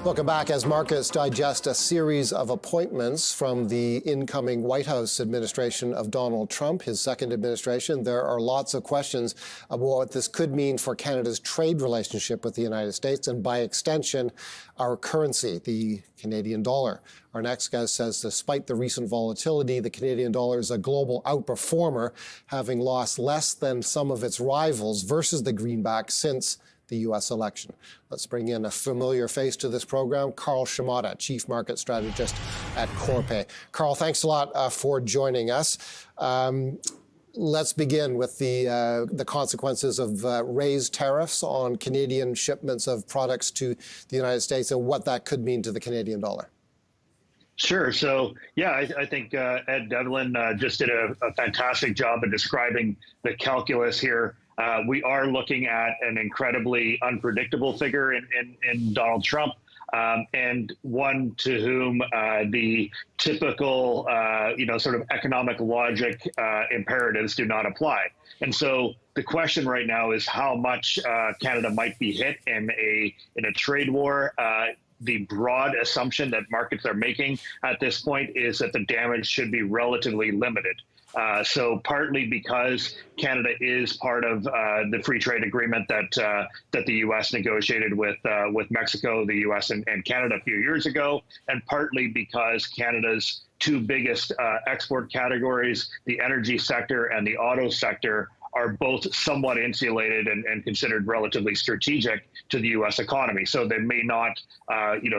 Welcome back. As markets digest a series of appointments from the incoming White House administration of Donald Trump, his second administration, there are lots of questions about what this could mean for Canada's trade relationship with the United States and, by extension, our currency, the Canadian dollar. Our next guest says despite the recent volatility, the Canadian dollar is a global outperformer, having lost less than some of its rivals versus the greenback since the U.S. election. Let's bring in a familiar face to this program, Karl Schamotta, Chief Market Strategist at Corpay. Karl, thanks a lot for joining us. Let's begin with the consequences of raised tariffs on Canadian shipments of products to the United States and what that could mean to the Canadian dollar. Sure. So, yeah, I think Ed Devlin just did a fantastic job of describing the calculus here. We are looking at an incredibly unpredictable figure in Donald Trump, and one to whom the typical, sort of economic logic imperatives do not apply. And so the question right now is how much Canada might be hit in a trade war. The broad assumption that markets are making at this point is that the damage should be relatively limited. So partly because Canada is part of the free trade agreement that the U.S. negotiated with Mexico, the U.S. and Canada a few years ago, and partly because Canada's two biggest export categories, the energy sector and the auto sector, are both somewhat insulated and considered relatively strategic to the U.S. economy. So they may not,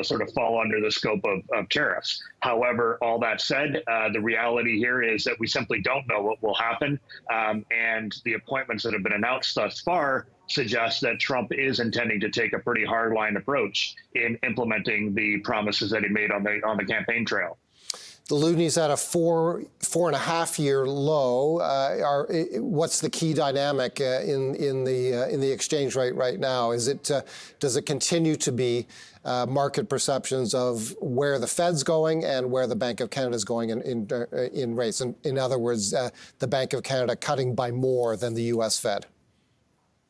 sort of fall under the scope of tariffs. However, all that said, the reality here is that we simply don't know what will happen. And the appointments that have been announced thus far suggest that Trump is intending to take a pretty hardline approach in implementing the promises that he made on the campaign trail. The loonie's at a 4.5-year low. What's the key dynamic in the exchange rate right now? Does it continue to be market perceptions of where the Fed's going and where the Bank of Canada is going in rates? In other words, the Bank of Canada cutting by more than the U.S. Fed?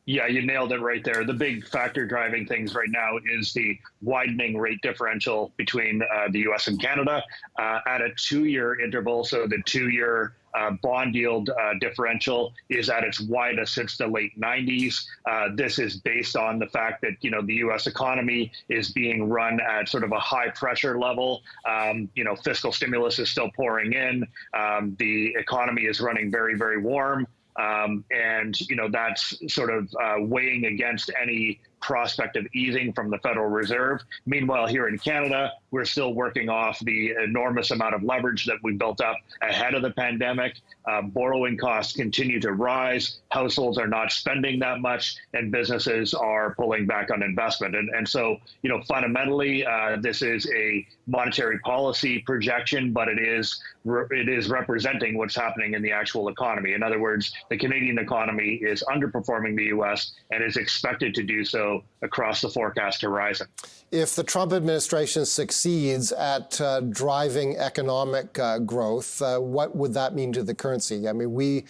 Yeah, you nailed it right there. The big factor driving things right now is the widening rate differential between the U.S. and Canada at a 2-year interval. So the 2-year bond yield differential is at its widest since the late 90s. This is based on the fact that, the U.S. economy is being run at sort of a high pressure level. Fiscal stimulus is still pouring in. The economy is running very, very warm. And that's sort of weighing against any prospect of easing from the Federal Reserve. Meanwhile, here in Canada, we're still working off the enormous amount of leverage that we built up ahead of the pandemic. Borrowing costs continue to rise. Households are not spending that much, and businesses are pulling back on investment. And so, fundamentally, this is a monetary policy projection, but it is representing what's happening in the actual economy. In other words, the Canadian economy is underperforming the U.S. and is expected to do so across the forecast horizon. If the Trump administration succeeds at driving economic growth, what would that mean to the currency? I mean, we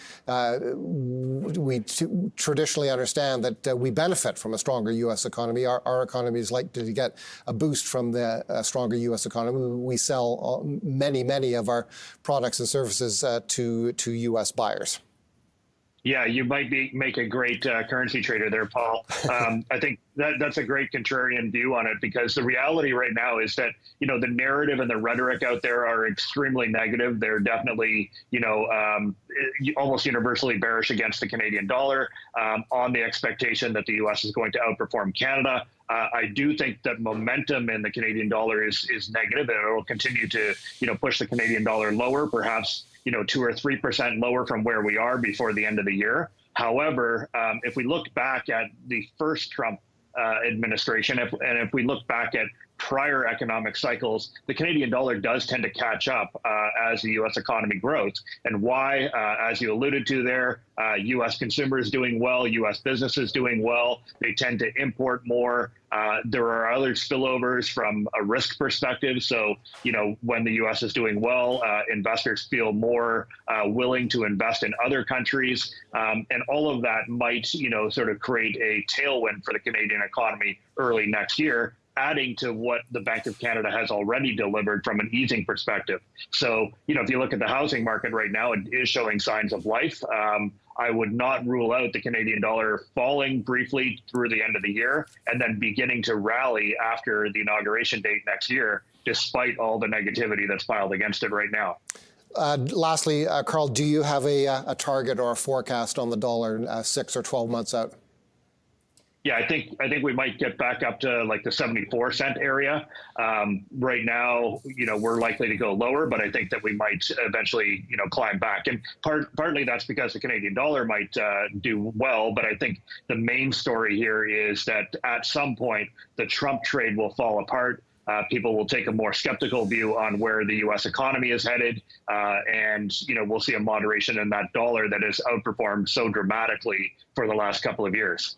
traditionally understand that we benefit from a stronger U.S. economy. Our economy is likely to get a boost from the stronger U.S. economy. We sell many of our products and services to U.S. buyers. Yeah, you might make a great currency trader there, Paul. I think that's a great contrarian view on it, because the reality right now is that, the narrative and the rhetoric out there are extremely negative. They're definitely, almost universally bearish against the Canadian dollar on the expectation that the U.S. is going to outperform Canada. I do think that momentum in the Canadian dollar is negative, and it will continue to, push the Canadian dollar lower, perhaps 2 or 3% lower from where we are before the end of the year. However, if we look back at the first Trump administration, if we look back at prior economic cycles, the Canadian dollar does tend to catch up as the U.S. economy grows. And why, as you alluded to there, U.S. consumers doing well, U.S. businesses doing well, they tend to import more. There are other spillovers from a risk perspective. So, when the U.S. is doing well, investors feel more willing to invest in other countries. And all of that might, sort of create a tailwind for the Canadian economy early next year. adding to what the Bank of Canada has already delivered from an easing perspective. So, if you look at the housing market right now, it is showing signs of life. I would not rule out the Canadian dollar falling briefly through the end of the year and then beginning to rally after the inauguration date next year, despite all the negativity that's piled against it right now. Lastly, Karl, do you have a target or a forecast on the dollar 6 or 12 months out? Yeah, I think we might get back up to like the 74-cent area. Right now, we're likely to go lower, but I think that we might eventually, climb back. And partly that's because the Canadian dollar might do well. But I think the main story here is that at some point, the Trump trade will fall apart. People will take a more skeptical view on where the U.S. economy is headed. And, we'll see a moderation in that dollar that has outperformed so dramatically for the last couple of years.